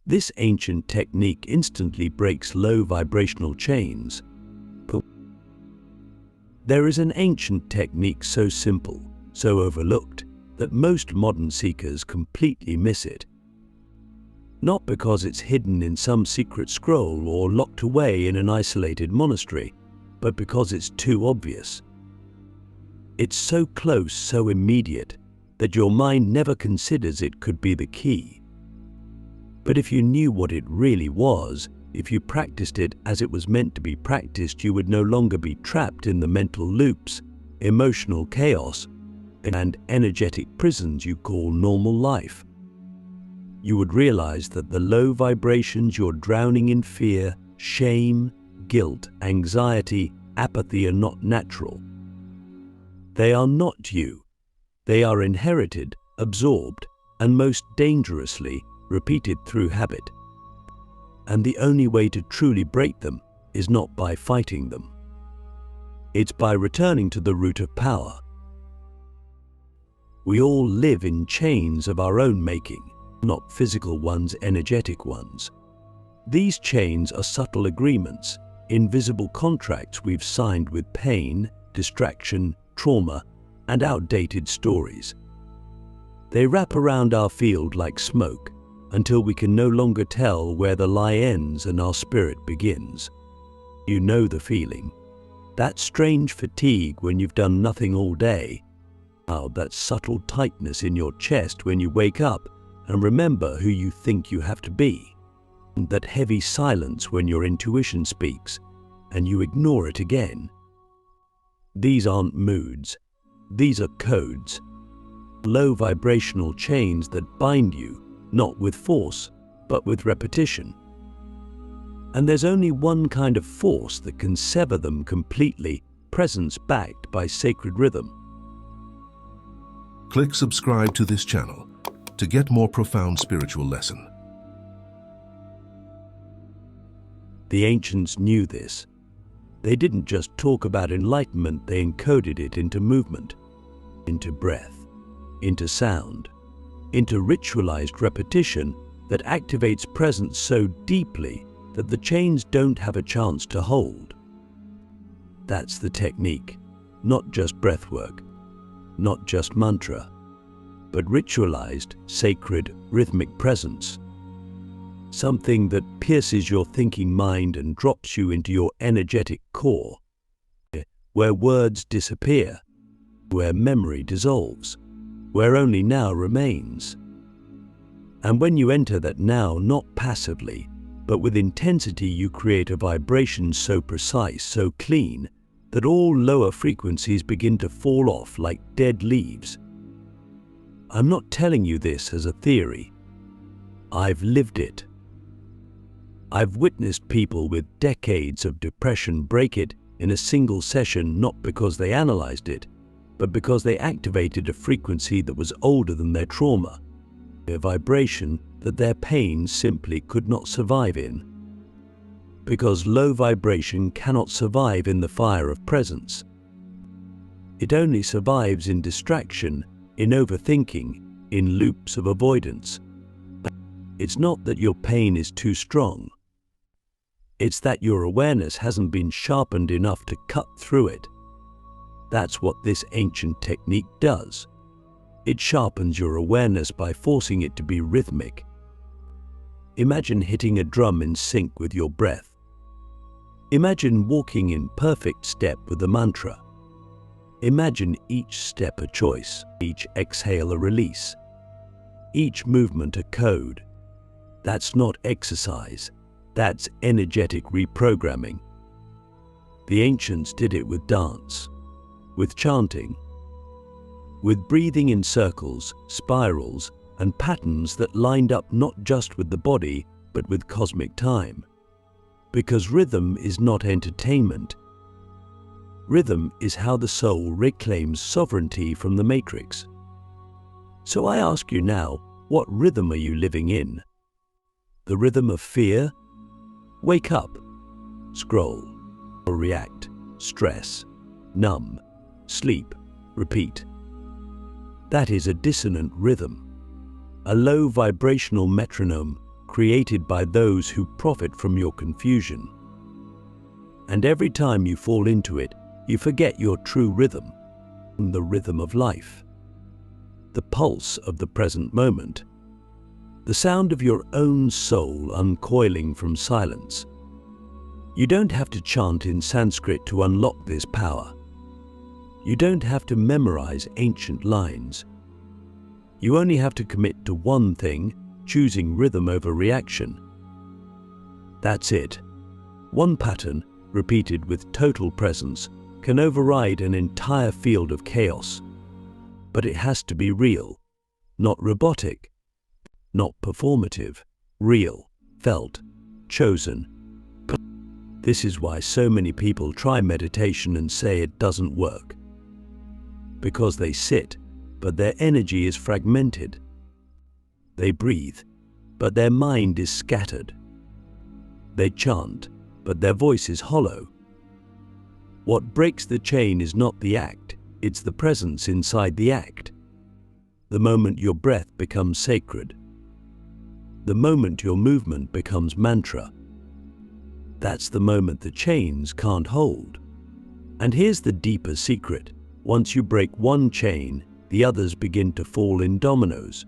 This ancient technique instantly breaks low vibrational chains. There is an ancient technique so simple, so overlooked, that most modern seekers completely miss it. Not because it's hidden in some secret scroll or locked away in an isolated monastery, but because it's too obvious. It's so close, so immediate, that your mind never considers it could be the key. But if you knew what it really was, if you practiced it as it was meant to be practiced, you would no longer be trapped in the mental loops, emotional chaos, and energetic prisons you call normal life. You would realize that the low vibrations you're drowning in fear, shame, guilt, anxiety, apathy are not natural. They are not you. They are inherited, absorbed, and most dangerously repeated through habit. And the only way to truly break them is not by fighting them. It's by returning to the root of power. We all live in chains of our own making, not physical ones, energetic ones. These chains are subtle agreements, invisible contracts we've signed with pain, distraction, trauma, and outdated stories. They wrap around our field like smoke until we can no longer tell where the lie ends and our spirit begins. You know the feeling. That strange fatigue when you've done nothing all day. That subtle tightness in your chest when you wake up and remember who you think you have to be. That heavy silence when your intuition speaks and you ignore it again. These aren't moods. These are codes. Low vibrational chains that bind you, not with force, but with repetition. And there's only one kind of force that can sever them completely, presence backed by sacred rhythm. Click subscribe to this channel to get more profound spiritual lesson. The ancients knew this. They didn't just talk about enlightenment, they encoded it into movement, into breath, into sound, into ritualized repetition that activates presence so deeply that the chains don't have a chance to hold. That's the technique, not just breathwork, not just mantra, but ritualized, sacred, rhythmic presence. Something that pierces your thinking mind and drops you into your energetic core, where words disappear, where memory dissolves, where only now remains. And when you enter that now, not passively, but with intensity, you create a vibration so precise, so clean, that all lower frequencies begin to fall off like dead leaves. I'm not telling you this as a theory. I've lived it. I've witnessed people with decades of depression break it in a single session, not because they analyzed it, but because they activated a frequency that was older than their trauma, a vibration that their pain simply could not survive in. Because low vibration cannot survive in the fire of presence. It only survives in distraction, in overthinking, in loops of avoidance. It's not that your pain is too strong. It's that your awareness hasn't been sharpened enough to cut through it. That's what this ancient technique does. It sharpens your awareness by forcing it to be rhythmic. Imagine hitting a drum in sync with your breath. Imagine walking in perfect step with the mantra. Imagine each step a choice, each exhale a release, each movement a code. That's not exercise. That's energetic reprogramming. The ancients did it with dance, with chanting, with breathing in circles, spirals, and patterns that lined up not just with the body, but with cosmic time. Because rhythm is not entertainment. Rhythm is how the soul reclaims sovereignty from the matrix. So I ask you now, what rhythm are you living in? The rhythm of fear? Wake up, scroll, or react, stress, numb, sleep, repeat. That is a dissonant rhythm, a low vibrational metronome created by those who profit from your confusion. And every time you fall into it, you forget your true rhythm, the rhythm of life, the pulse of the present moment, the sound of your own soul uncoiling from silence. You don't have to chant in Sanskrit to unlock this power. You don't have to memorize ancient lines. You only have to commit to one thing, choosing rhythm over reaction. That's it. One pattern, repeated with total presence, can override an entire field of chaos. But it has to be real, not robotic, not performative, real, felt, chosen. This is why so many people try meditation and say it doesn't work. Because they sit, but their energy is fragmented. They breathe, but their mind is scattered. They chant, but their voice is hollow. What breaks the chain is not the act, it's the presence inside the act. The moment your breath becomes sacred. The moment your movement becomes mantra. That's the moment the chains can't hold. And here's the deeper secret. Once you break one chain, the others begin to fall in dominoes.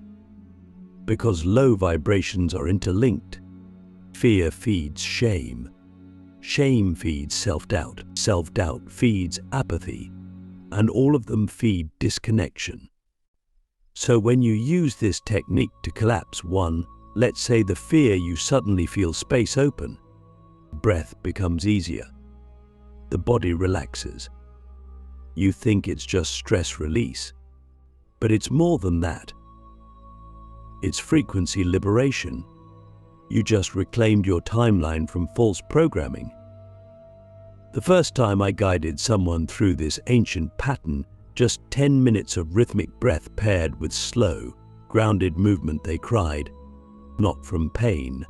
Because low vibrations are interlinked. Fear feeds shame. Shame feeds self-doubt. Self-doubt feeds apathy. And all of them feed disconnection. So when you use this technique to collapse one, let's say the fear, you suddenly feel space open. Breath becomes easier. The body relaxes. You think it's just stress release. But it's more than that. It's frequency liberation. You just reclaimed your timeline from false programming. The first time I guided someone through this ancient pattern, just 10 minutes of rhythmic breath paired with slow, grounded movement, they cried, not from pain,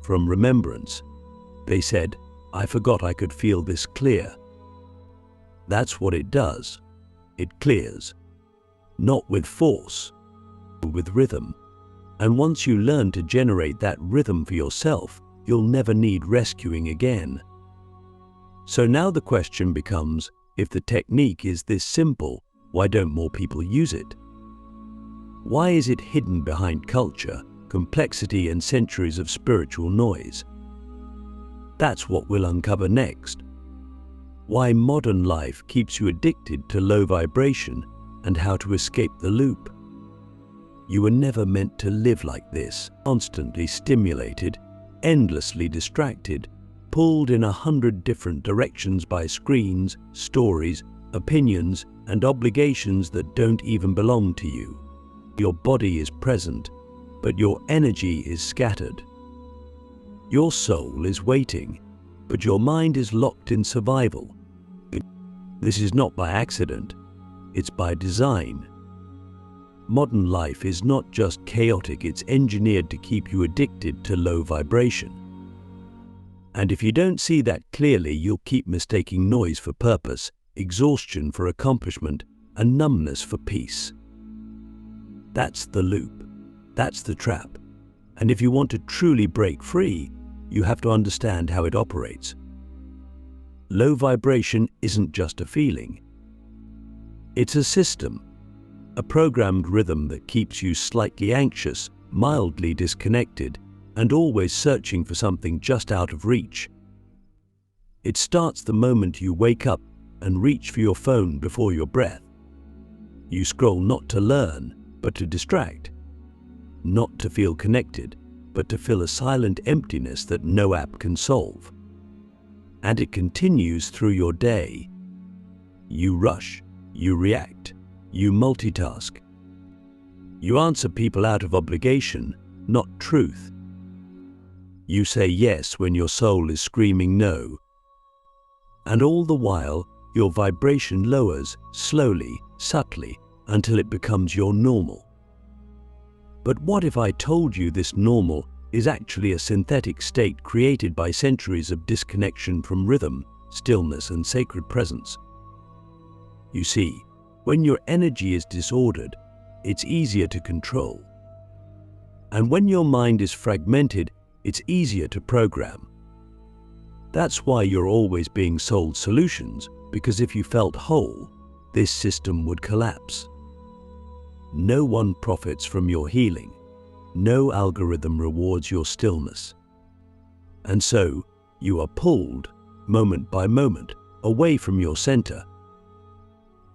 from remembrance. They said, "I forgot I could feel this clear." That's what it does. It clears. Not with force, but with rhythm. And once you learn to generate that rhythm for yourself, you'll never need rescuing again. So now the question becomes, if the technique is this simple, why don't more people use it? Why is it hidden behind culture, complexity, and centuries of spiritual noise? That's what we'll uncover next. Why modern life keeps you addicted to low vibration and how to escape the loop. You were never meant to live like this, constantly stimulated, endlessly distracted, pulled in 100 different directions by screens, stories, opinions, and obligations that don't even belong to you. Your body is present, but your energy is scattered. Your soul is waiting, but your mind is locked in survival. This is not by accident, it's by design. Modern life is not just chaotic, it's engineered to keep you addicted to low vibration. And if you don't see that clearly, you'll keep mistaking noise for purpose, exhaustion for accomplishment, and numbness for peace. That's the loop. That's the trap. And if you want to truly break free, you have to understand how it operates. Low vibration isn't just a feeling. It's a system, a programmed rhythm that keeps you slightly anxious, mildly disconnected, and always searching for something just out of reach. It starts the moment you wake up and reach for your phone before your breath. You scroll not to learn, but to distract. Not to feel connected, but to fill a silent emptiness that no app can solve. And it continues through your day. You rush, you react, you multitask. You answer people out of obligation, not truth. You say yes when your soul is screaming no. And all the while, your vibration lowers slowly, subtly, until it becomes your normal. But what if I told you this normal is actually a synthetic state created by centuries of disconnection from rhythm, stillness, and sacred presence? You see, when your energy is disordered, it's easier to control. And when your mind is fragmented, it's easier to program. That's why you're always being sold solutions, because if you felt whole, this system would collapse. No one profits from your healing. No algorithm rewards your stillness. And so, you are pulled, moment by moment, away from your center.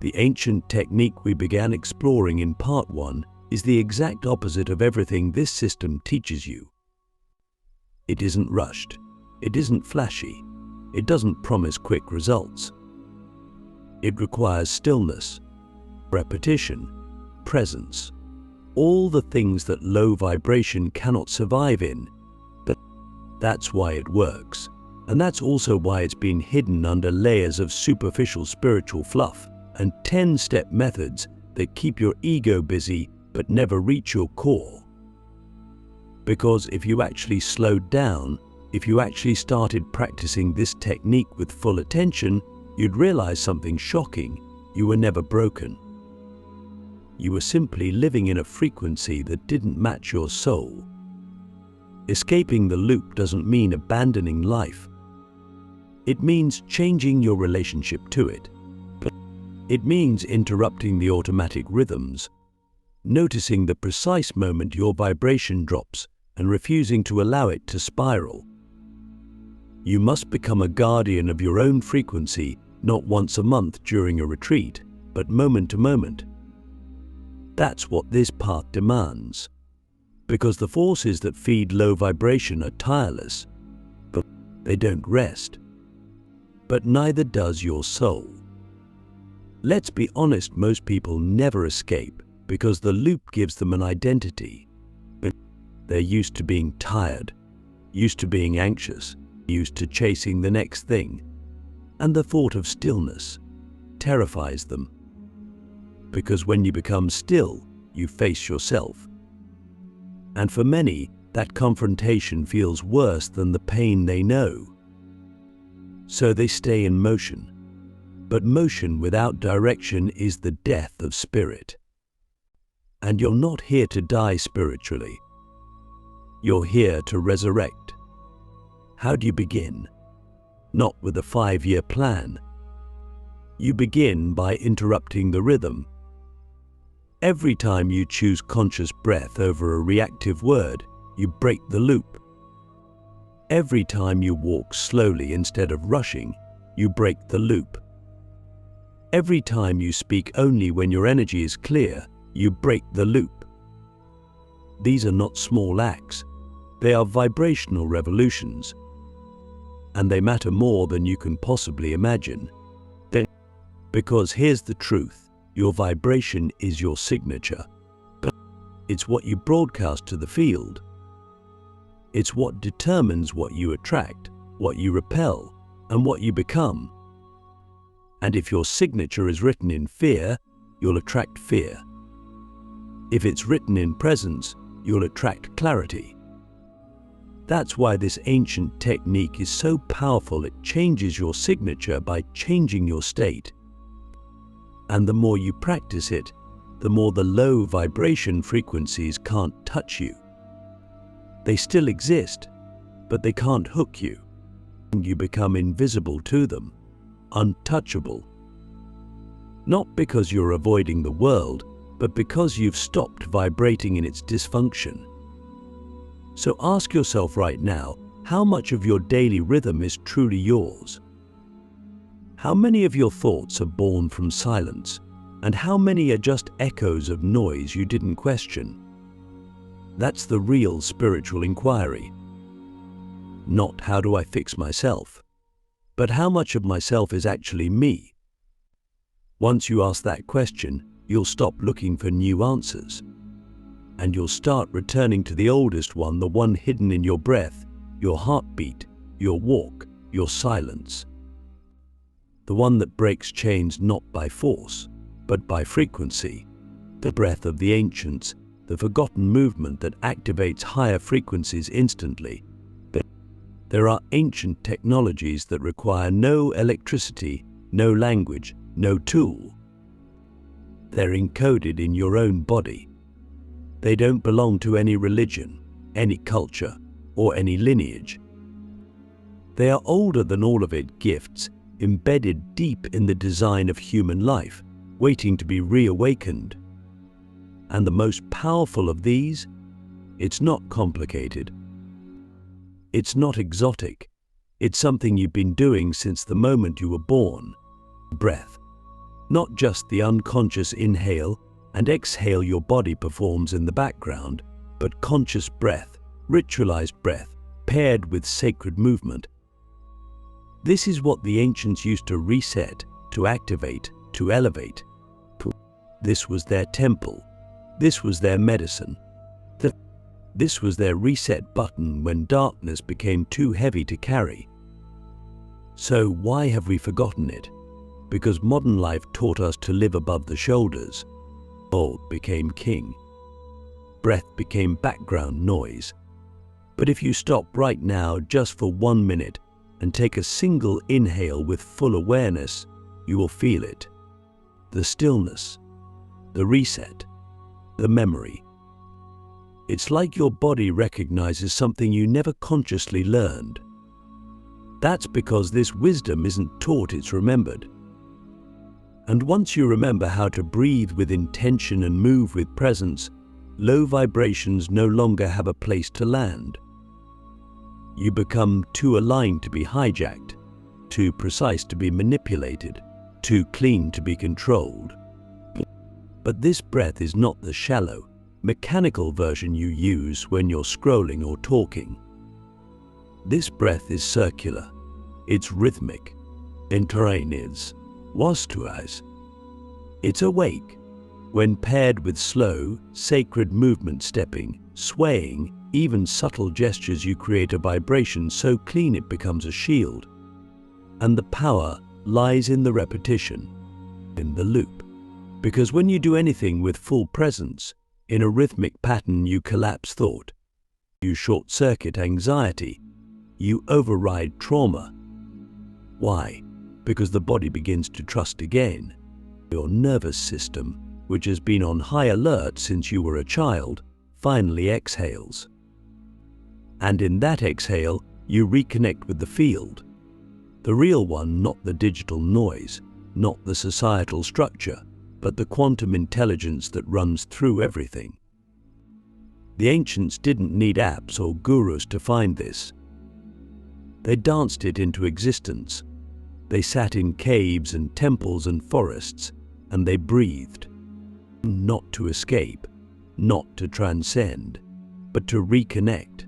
The ancient technique we began exploring in part 1 is the exact opposite of everything this system teaches you. It isn't rushed. It isn't flashy. It doesn't promise quick results. It requires stillness, repetition, presence, all the things that low vibration cannot survive in. But that's why it works. And that's also why it's been hidden under layers of superficial spiritual fluff and 10-step methods that keep your ego busy but never reach your core. Because if you actually slowed down, if you actually started practicing this technique with full attention, you'd realize something shocking. You were never broken. You were simply living in a frequency that didn't match your soul. Escaping the loop doesn't mean abandoning life. It means changing your relationship to it. It means interrupting the automatic rhythms, noticing the precise moment your vibration drops and refusing to allow it to spiral. You must become a guardian of your own frequency, not once a month during a retreat, but moment to moment. That's what this path demands. Because the forces that feed low vibration are tireless, but they don't rest. But neither does your soul. Let's be honest, most people never escape because the loop gives them an identity. They're used to being tired, used to being anxious, used to chasing the next thing, and the thought of stillness terrifies them. Because when you become still, you face yourself. And for many, that confrontation feels worse than the pain they know. So they stay in motion. But motion without direction is the death of spirit. And you're not here to die spiritually. You're here to resurrect. How do you begin? Not with a 5-year plan. You begin by interrupting the rhythm. Every time you choose conscious breath over a reactive word, you break the loop. Every time you walk slowly instead of rushing, you break the loop. Every time you speak only when your energy is clear, you break the loop. These are not small acts. They are vibrational revolutions. And they matter more than you can possibly imagine. Because here's the truth. Your vibration is your signature. It's what you broadcast to the field. It's what determines what you attract, what you repel, and what you become. And if your signature is written in fear, you'll attract fear. If it's written in presence, you'll attract clarity. That's why this ancient technique is so powerful. It changes your signature by changing your state. And the more you practice it, the more the low vibration frequencies can't touch you. They still exist, but they can't hook you. You become invisible to them, untouchable. Not because you're avoiding the world, but because you've stopped vibrating in its dysfunction. So ask yourself right now, how much of your daily rhythm is truly yours? How many of your thoughts are born from silence, and how many are just echoes of noise you didn't question? That's the real spiritual inquiry. Not how do I fix myself, but how much of myself is actually me? Once you ask that question, you'll stop looking for new answers. And you'll start returning to the oldest one, the one hidden in your breath, your heartbeat, your walk, your silence. The one that breaks chains not by force, but by frequency. The breath of the ancients, the forgotten movement that activates higher frequencies instantly. There are ancient technologies that require no electricity, no language, no tool. They're encoded in your own body. They don't belong to any religion, any culture, or any lineage. They are older than all of its gifts, embedded deep in the design of human life, waiting to be reawakened. And the most powerful of these, it's not complicated. It's not exotic. It's something you've been doing since the moment you were born. Breath. Not just the unconscious inhale and exhale your body performs in the background, but conscious breath, ritualized breath, paired with sacred movement. This is what the ancients used to reset, to activate, to elevate. This was their temple. This was their medicine. This was their reset button when darkness became too heavy to carry. So why have we forgotten it? Because modern life taught us to live above the shoulders. Old became king. Breath became background noise. But if you stop right now just for 1 minute and take a single inhale with full awareness, you will feel it. The stillness, the reset, the memory. It's like your body recognizes something you never consciously learned. That's because this wisdom isn't taught, it's remembered. And once you remember how to breathe with intention and move with presence, low vibrations no longer have a place to land. You become too aligned to be hijacked, too precise to be manipulated, too clean to be controlled. But this breath is not the shallow, mechanical version you use when you're scrolling or talking. This breath is circular, it's rhythmic, ritualized. It's awake, when paired with slow, sacred movement, stepping, swaying, even subtle gestures, you create a vibration so clean it becomes a shield. And the power lies in the repetition, in the loop. Because when you do anything with full presence, in a rhythmic pattern, you collapse thought, you short-circuit anxiety, you override trauma. Why? Because the body begins to trust again. Your nervous system, which has been on high alert since you were a child, finally exhales. And in that exhale, you reconnect with the field. The real one, not the digital noise, not the societal structure, but the quantum intelligence that runs through everything. The ancients didn't need apps or gurus to find this. They danced it into existence. They sat in caves and temples and forests, and they breathed. Not to escape, not to transcend, but to reconnect.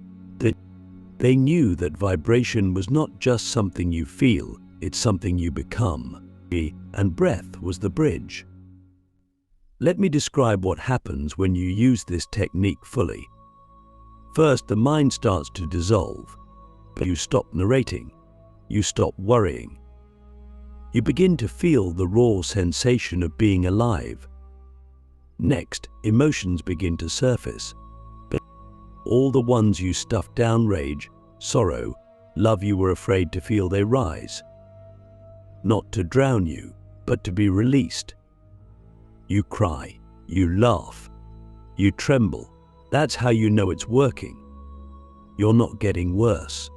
They knew that vibration was not just something you feel, it's something you become. And breath was the bridge. Let me describe what happens when you use this technique fully. First, the mind starts to dissolve. You stop narrating. You stop worrying. You begin to feel the raw sensation of being alive. Next, emotions begin to surface. All the ones you stuffed down: rage, sorrow, love. You were afraid to feel, they rise. Not to drown you, but to be released. You cry, you laugh, you tremble. That's how you know it's working. You're not getting worse.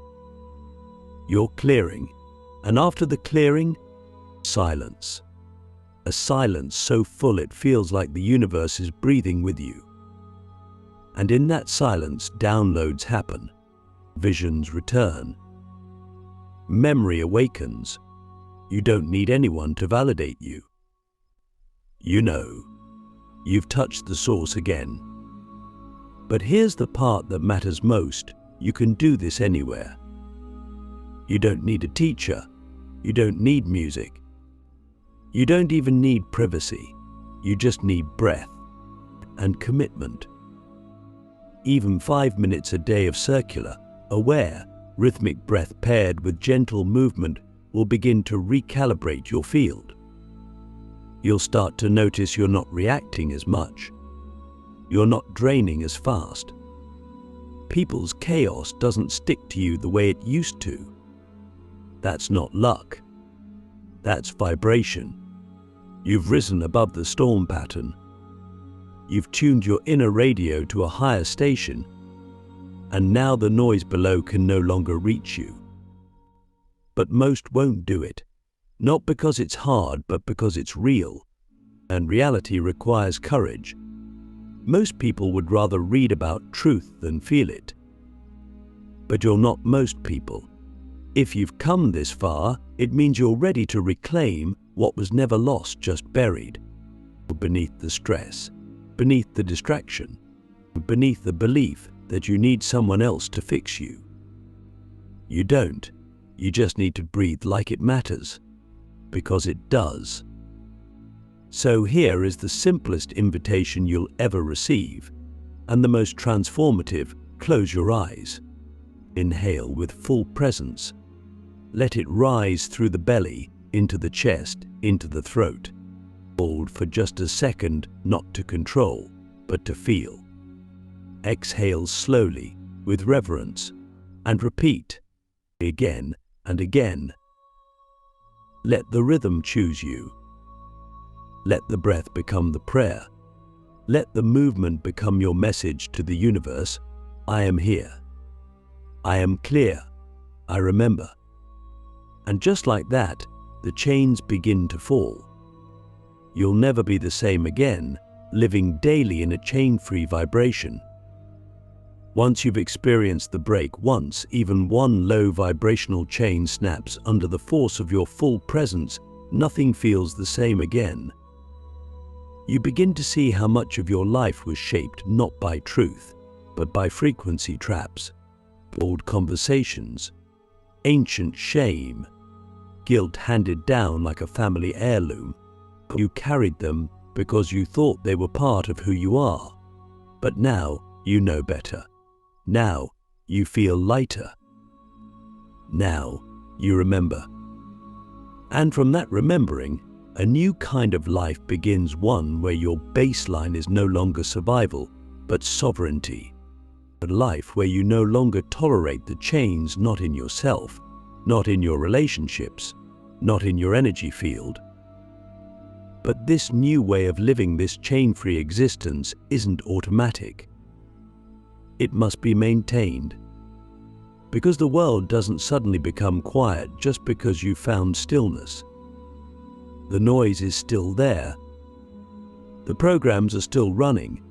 You're clearing, and after the clearing, silence. A silence so full it feels like the universe is breathing with you. And in that silence, downloads happen, visions return, memory awakens. You don't need anyone to validate you. You know, you've touched the source again. But here's the part that matters most. You can do this anywhere. You don't need a teacher. You don't need music. You don't even need privacy. You just need breath and commitment. Even 5 minutes a day of circular, aware, rhythmic breath paired with gentle movement will begin to recalibrate your field. You'll start to notice you're not reacting as much. You're not draining as fast. People's chaos doesn't stick to you the way it used to. That's not luck. That's vibration. You've risen above the storm pattern. You've tuned your inner radio to a higher station, and now the noise below can no longer reach you. But most won't do it, not because it's hard, but because it's real, and reality requires courage. Most people would rather read about truth than feel it. But you're not most people. If you've come this far, it means you're ready to reclaim what was never lost, just buried. Beneath the stress, beneath the distraction, beneath the belief that you need someone else to fix you. You don't. You just need to breathe like it matters, because it does. So here is the simplest invitation you'll ever receive, and the most transformative. Close your eyes. Inhale with full presence. Let it rise through the belly, into the chest, into the throat. Hold for just a second, not to control, but to feel. Exhale slowly, with reverence, and repeat again and again. Let the rhythm choose you. Let the breath become the prayer. Let the movement become your message to the universe. I am here. I am clear. I remember. And just like that, the chains begin to fall. You'll never be the same again, living daily in a chain-free vibration. Once you've experienced the break once, even one low vibrational chain snaps under the force of your full presence, nothing feels the same again. You begin to see how much of your life was shaped not by truth, but by frequency traps, old conversations, ancient shame, guilt handed down like a family heirloom. You carried them because you thought they were part of who you are. But now you know better. Now you feel lighter. Now you remember. And from that remembering, a new kind of life begins, one where your baseline is no longer survival, but sovereignty. A life where you no longer tolerate the chains, not in yourself, not in your relationships, not in your energy field. But this new way of living, this chain-free existence, isn't automatic. It must be maintained. Because the world doesn't suddenly become quiet just because you found stillness. The noise is still there. The programs are still running.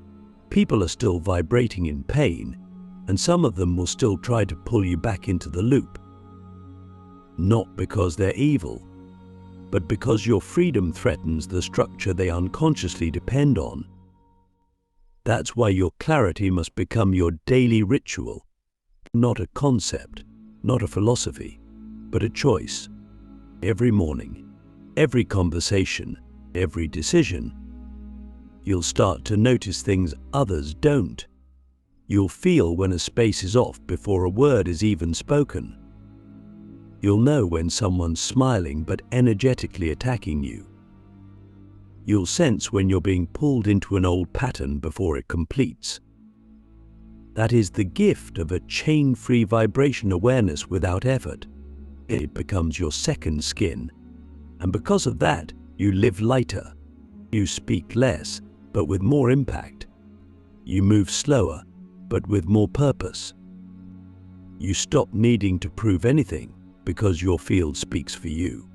People are still vibrating in pain, and some of them will still try to pull you back into the loop. Not because they're evil, but because your freedom threatens the structure they unconsciously depend on. That's why your clarity must become your daily ritual, not a concept, not a philosophy, but a choice. Every morning, every conversation, every decision, you'll start to notice things others don't. You'll feel when a space is off before a word is even spoken. You'll know when someone's smiling but energetically attacking you. You'll sense when you're being pulled into an old pattern before it completes. That is the gift of a chain-free vibration awareness without effort. It becomes your second skin. And because of that, you live lighter. You speak less, but with more impact. You move slower, but with more purpose. You stop needing to prove anything because your field speaks for you.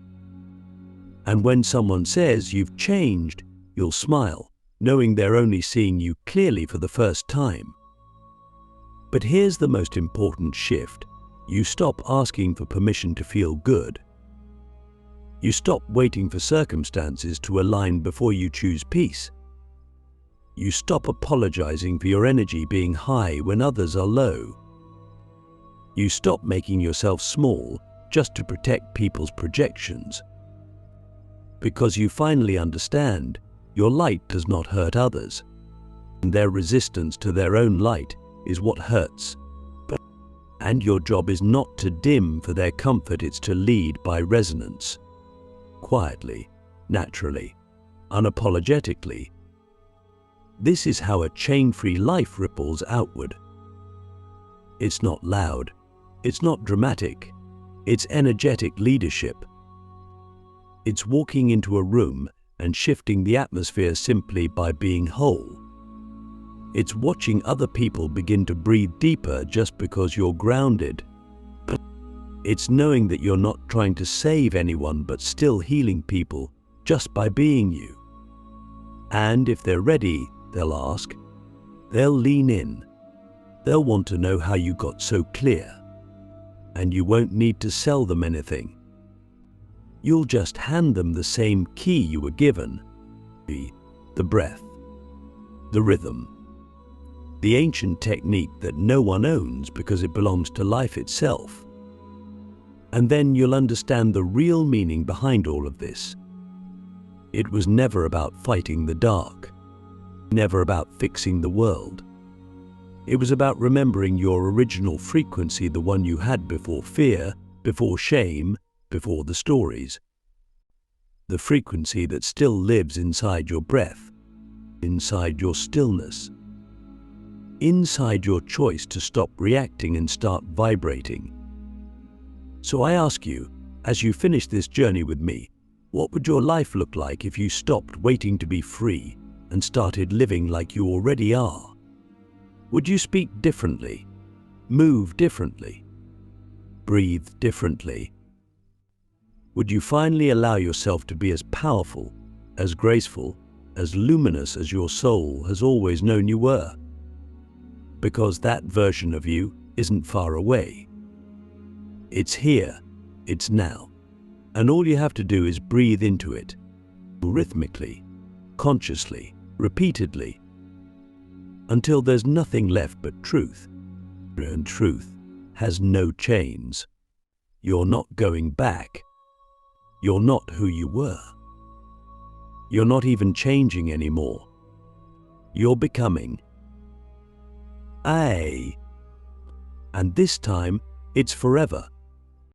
And when someone says you've changed, you'll smile, knowing they're only seeing you clearly for the first time. But here's the most important shift. You stop asking for permission to feel good. You stop waiting for circumstances to align before you choose peace. You stop apologizing for your energy being high when others are low. You stop making yourself small just to protect people's projections. Because you finally understand, your light does not hurt others. And their resistance to their own light is what hurts. And your job is not to dim for their comfort, it's to lead by resonance. Quietly, naturally, unapologetically. This is how a chain-free life ripples outward. It's not loud, it's not dramatic, it's energetic leadership. It's walking into a room and shifting the atmosphere simply by being whole, It's watching other people begin to breathe deeper just because you're grounded. It's knowing that you're not trying to save anyone but still healing people just by being you. And if they're ready, they'll ask. They'll lean in. They'll want to know how you got so clear. And you won't need to sell them anything. You'll just hand them the same key you were given. The breath. The rhythm. The ancient technique that no one owns because it belongs to life itself. And then you'll understand the real meaning behind all of this. It was never about fighting the dark, never about fixing the world. It was about remembering your original frequency, the one you had before fear, before shame, before the stories. The frequency that still lives inside your breath, inside your stillness, inside your choice to stop reacting and start vibrating. So I ask you, as you finish this journey with me, what would your life look like if you stopped waiting to be free and started living like you already are? Would you speak differently, move differently, breathe differently? Would you finally allow yourself to be as powerful, as graceful, as luminous as your soul has always known you were? Because that version of you isn't far away. It's here, it's now, and all you have to do is breathe into it, rhythmically, consciously, repeatedly, until there's nothing left but truth. And truth has no chains. You're not going back. You're not who you were. You're not even changing anymore. You're becoming. And this time, it's forever.